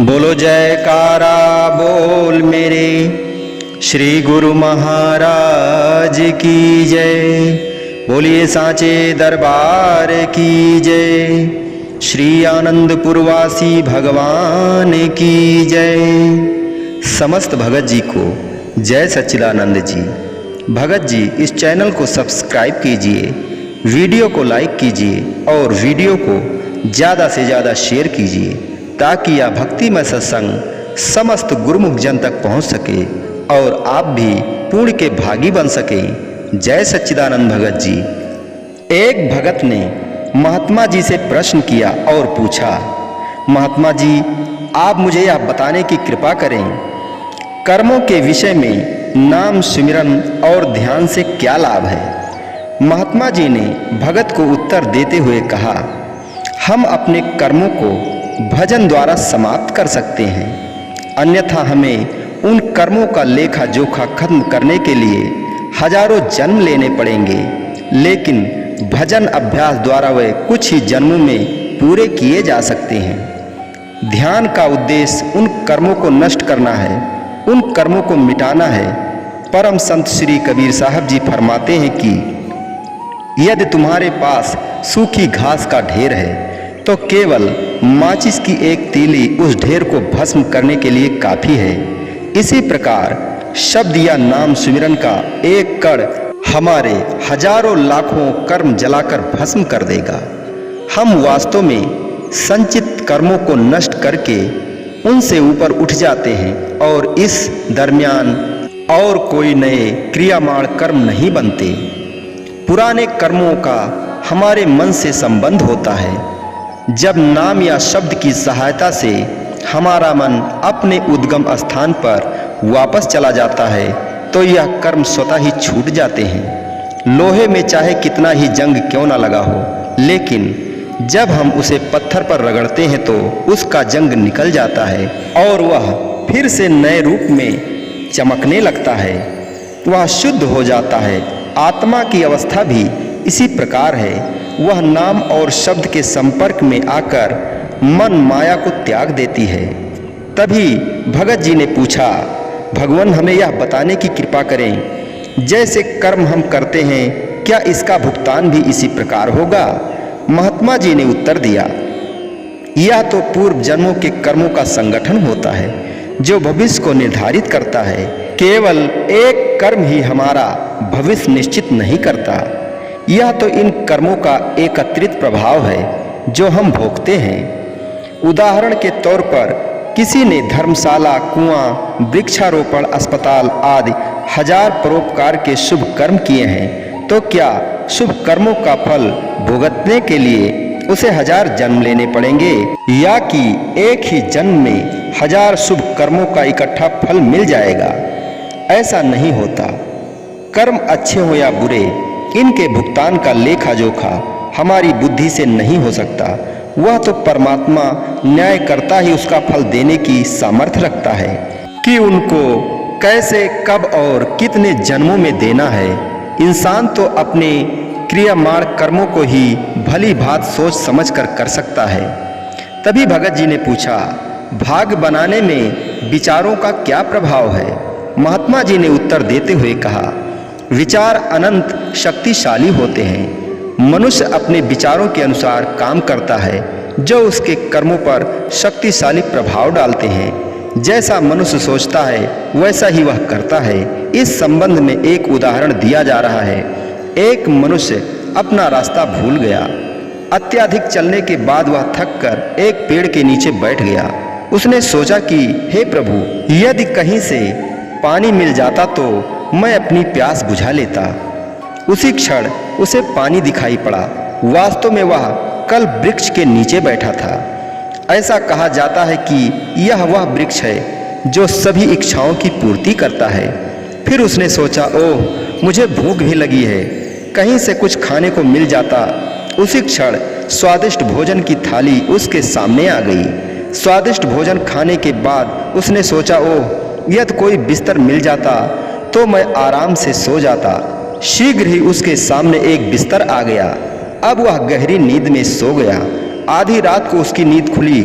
बोलो जयकारा बोल मेरे श्री गुरु महाराज की जय। बोलिए सांचे दरबार की जय। श्री आनंदपुरवासी भगवान की जय। समस्त भगत जी को जय सच्चिदानंद जी। भगत जी इस चैनल को सब्सक्राइब कीजिए, वीडियो को लाइक कीजिए और वीडियो को ज़्यादा से ज़्यादा शेयर कीजिए ताकि यह भक्तिमय सत्संग समस्त गुरुमुख जन तक पहुंच सके और आप भी पुण्य के भागी बन सके। जय सच्चिदानंद भगत जी। एक भगत ने महात्मा जी से प्रश्न किया और पूछा, महात्मा जी आप मुझे यह बताने की कृपा करें, कर्मों के विषय में नाम सिमरन और ध्यान से क्या लाभ है। महात्मा जी ने भगत को उत्तर देते हुए कहा, हम अपने कर्मों को भजन द्वारा समाप्त कर सकते हैं, अन्यथा हमें उन कर्मों का लेखा जोखा खत्म करने के लिए हजारों जन्म लेने पड़ेंगे, लेकिन भजन अभ्यास द्वारा वे कुछ ही जन्मों में पूरे किए जा सकते हैं। ध्यान का उद्देश्य उन कर्मों को नष्ट करना है, उन कर्मों को मिटाना है। परम संत श्री कबीर साहब जी फरमाते हैं कि यदि तुम्हारे पास सूखी घास का ढेर है तो केवल माचिस की एक तीली उस ढेर को भस्म करने के लिए काफी है। इसी प्रकार शब्द या नाम सिमरन का एक कण हमारे हजारों लाखों कर्म जलाकर भस्म कर देगा। हम वास्तव में संचित कर्मों को नष्ट करके उनसे ऊपर उठ जाते हैं और इस दरमियान और कोई नए क्रियामाण कर्म नहीं बनते। पुराने कर्मों का हमारे मन से संबंध होता है। जब नाम या शब्द की सहायता से हमारा मन अपने उद्गम स्थान पर वापस चला जाता है तो यह कर्म स्वतः ही छूट जाते हैं। लोहे में चाहे कितना ही जंग क्यों ना लगा हो, लेकिन जब हम उसे पत्थर पर रगड़ते हैं तो उसका जंग निकल जाता है और वह फिर से नए रूप में चमकने लगता है, वह शुद्ध हो जाता है। आत्मा की अवस्था भी इसी प्रकार है। वह नाम और शब्द के संपर्क में आकर मन माया को त्याग देती है। तभी भगत जी ने पूछा, भगवान हमें यह बताने की कृपा करें, जैसे कर्म हम करते हैं क्या इसका भुगतान भी इसी प्रकार होगा। महात्मा जी ने उत्तर दिया, यह तो पूर्व जन्मों के कर्मों का संगठन होता है जो भविष्य को निर्धारित करता है। केवल एक कर्म ही हमारा भविष्य निश्चित नहीं करता। यह तो इन कर्मों का एकत्रित प्रभाव है जो हम भोगते हैं। उदाहरण के तौर पर किसी ने धर्मशाला, कुआं, वृक्षारोपण, अस्पताल आदि हजार परोपकार के शुभ कर्म किए हैं, तो क्या शुभ कर्मों का फल भुगतने के लिए उसे हजार जन्म लेने पड़ेंगे या कि एक ही जन्म में हजार शुभ कर्मों का इकट्ठा फल मिल जाएगा? ऐसा नहीं होता। कर्म अच्छे हो या बुरे, इनके भुगतान का लेखा जोखा हमारी बुद्धि से नहीं हो सकता। वह तो परमात्मा न्याय करता ही उसका फल देने की सामर्थ्य रखता है कि उनको कैसे, कब और कितने जन्मों में देना है। इंसान तो अपने क्रियामाण कर्मों को ही भली भांति सोच समझ कर सकता है। तभी भगत जी ने पूछा, भाग्य बनाने में विचारों का क्या प्रभाव है। महात्मा जी ने उत्तर देते हुए कहा, विचार अनंत शक्तिशाली होते हैं। मनुष्य अपने विचारों के अनुसार काम करता है जो उसके कर्मों पर शक्तिशाली प्रभाव डालते हैं। जैसा मनुष्य सोचता है वैसा ही वह करता है। इस संबंध में एक उदाहरण दिया जा रहा है। एक मनुष्य अपना रास्ता भूल गया। अत्यधिक चलने के बाद वह थक कर एक पेड़ के नीचे बैठ गया। उसने सोचा कि हे प्रभु, यदि कहीं से पानी मिल जाता तो मैं अपनी प्यास बुझा लेता। उसी क्षण उसे पानी दिखाई पड़ा। वास्तव में वह कल वृक्ष के नीचे बैठा था। ऐसा कहा जाता है कि यह वह वृक्ष है जो सभी इच्छाओं की पूर्ति करता है। फिर उसने सोचा, ओह मुझे भूख भी लगी है, कहीं से कुछ खाने को मिल जाता। उसी क्षण स्वादिष्ट भोजन की थाली उसके सामने आ गई। स्वादिष्ट भोजन खाने के बाद उसने सोचा, ओह यदि कोई बिस्तर मिल जाता तो मैं आराम से सो जाता। शीघ्र ही उसके सामने एक बिस्तर आ गया। अब वह गहरी नींद में सो गया। आधी रात को उसकी नींद खुली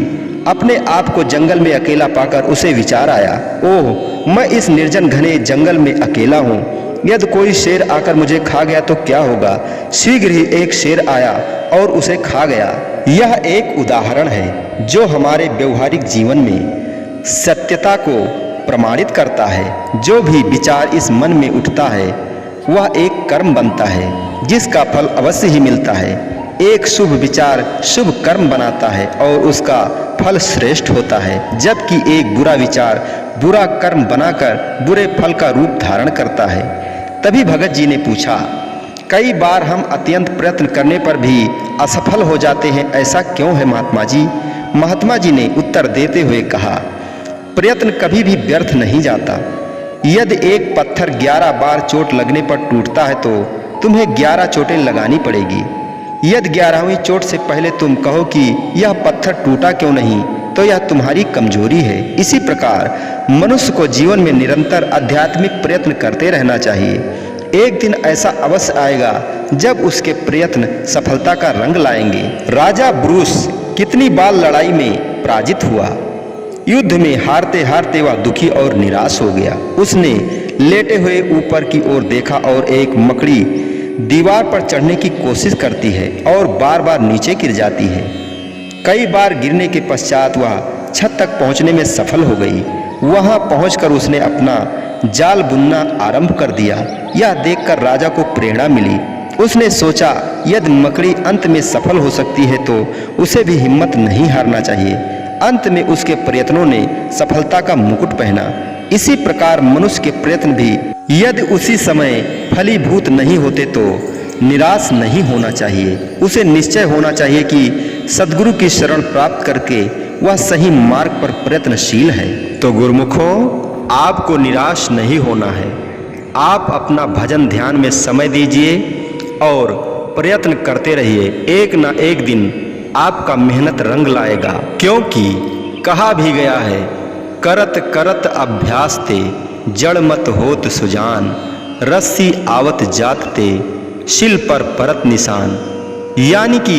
अपने आप को जंगल में अकेला पाकर उसे विचार आया, ओह, मैं इस निर्जन घने जंगल में अकेला हूँ। यदि कोई शेर आकर मुझे खा गया तो क्या होगा। शीघ्र ही एक शेर आया और उसे खा गया। यह एक उदाहरण है जो हमारे व्यवहारिक जीवन में सत्यता को प्रमाणित करता है। जो भी विचार इस मन में उठता है वह एक कर्म बनता है जिसका फल अवश्य ही मिलता है। एक शुभ विचार शुभ कर्म बनाता है और उसका फल श्रेष्ठ होता है, जबकि एक बुरा विचार बुरा कर्म बनाकर बुरे फल का रूप धारण करता है। तभी भगत जी ने पूछा, कई बार हम अत्यंत प्रयत्न करने पर भी असफल हो जाते हैं, ऐसा क्यों है महात्मा जी? महात्मा जी ने उत्तर देते हुए कहा, प्रयत्न कभी भी व्यर्थ नहीं जाता। यदि एक पत्थर 11 बार चोट लगने पर टूटता है तो तुम्हें 11 चोटें लगानी पड़ेगी। यदि 11वीं चोट से पहले तुम कहो कि यह पत्थर टूटा क्यों नहीं, तो यह तुम्हारी कमजोरी है। इसी प्रकार मनुष्य को जीवन में निरंतर आध्यात्मिक प्रयत्न करते रहना चाहिए। एक दिन ऐसा अवश्य आएगा जब उसके प्रयत्न सफलता का रंग लाएंगे। राजा ब्रूस कितनी बार लड़ाई में पराजित हुआ। युद्ध में हारते हारते वह दुखी और निराश हो गया। उसने लेटे हुए ऊपर की ओर देखा और एक मकड़ी दीवार पर चढ़ने की कोशिश करती है और बार बार नीचे गिर जाती है। कई बार गिरने के पश्चात वह छत तक पहुंचने में सफल हो गई। वहां पहुंचकर उसने अपना जाल बुनना आरंभ कर दिया। यह देखकर राजा को प्रेरणा मिली। उसने सोचा, यदि मकड़ी अंत में सफल हो सकती है तो उसे भी हिम्मत नहीं हारना चाहिए। अंत में उसके प्रयत्नों ने सफलता का मुकुट पहना। इसी प्रकार मनुष्य के प्रयत्न भी यदि उसी समय फलीभूत नहीं होते तो निराश नहीं होना चाहिए। उसे निश्चय होना चाहिए कि सद्गुरु की शरण प्राप्त करके वह सही मार्ग पर प्रयत्नशील है। तो गुरुमुखों, आपको निराश नहीं होना है। आप अपना भजन ध्यान में समय दीजिए और प्रयत्न करते रहिए। एक ना एक दिन आपका मेहनत रंग लाएगा, क्योंकि कहा भी गया है, करत करत अभ्यास ते जड़ मत होत सुजान, रस्सी आवत जात ते शिल पर परत निशान। यानी कि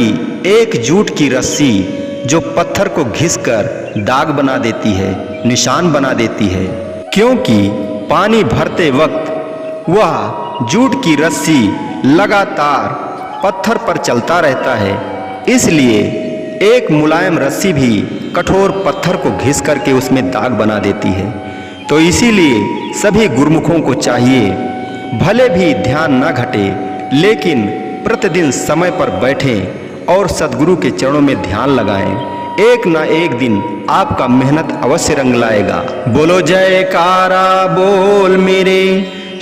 एक जूट की रस्सी जो पत्थर को घिसकर दाग बना देती है, निशान बना देती है, क्योंकि पानी भरते वक्त वह जूट की रस्सी लगातार पत्थर पर चलता रहता है। इसलिए एक मुलायम रस्सी भी कठोर पत्थर को घिस करके उसमें दाग बना देती है। तो इसीलिए सभी गुरुमुखों को चाहिए, भले भी ध्यान ना घटे, लेकिन प्रतिदिन समय पर बैठें और सद्गुरु के चरणों में ध्यान लगाएं। एक ना एक दिन आपका मेहनत अवश्य रंग लाएगा। बोलो जयकारा बोल मेरे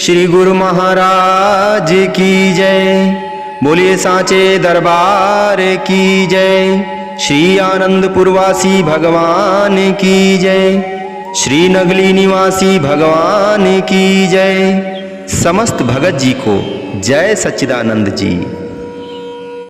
श्री गुरु महाराज की जय। बोलिए सांचे दरबार की जय। श्री आनंदपुरवासी भगवान की जय। श्री नगली निवासी भगवान की जय। समस्त भगत जी को जय सच्चिदानंद जी।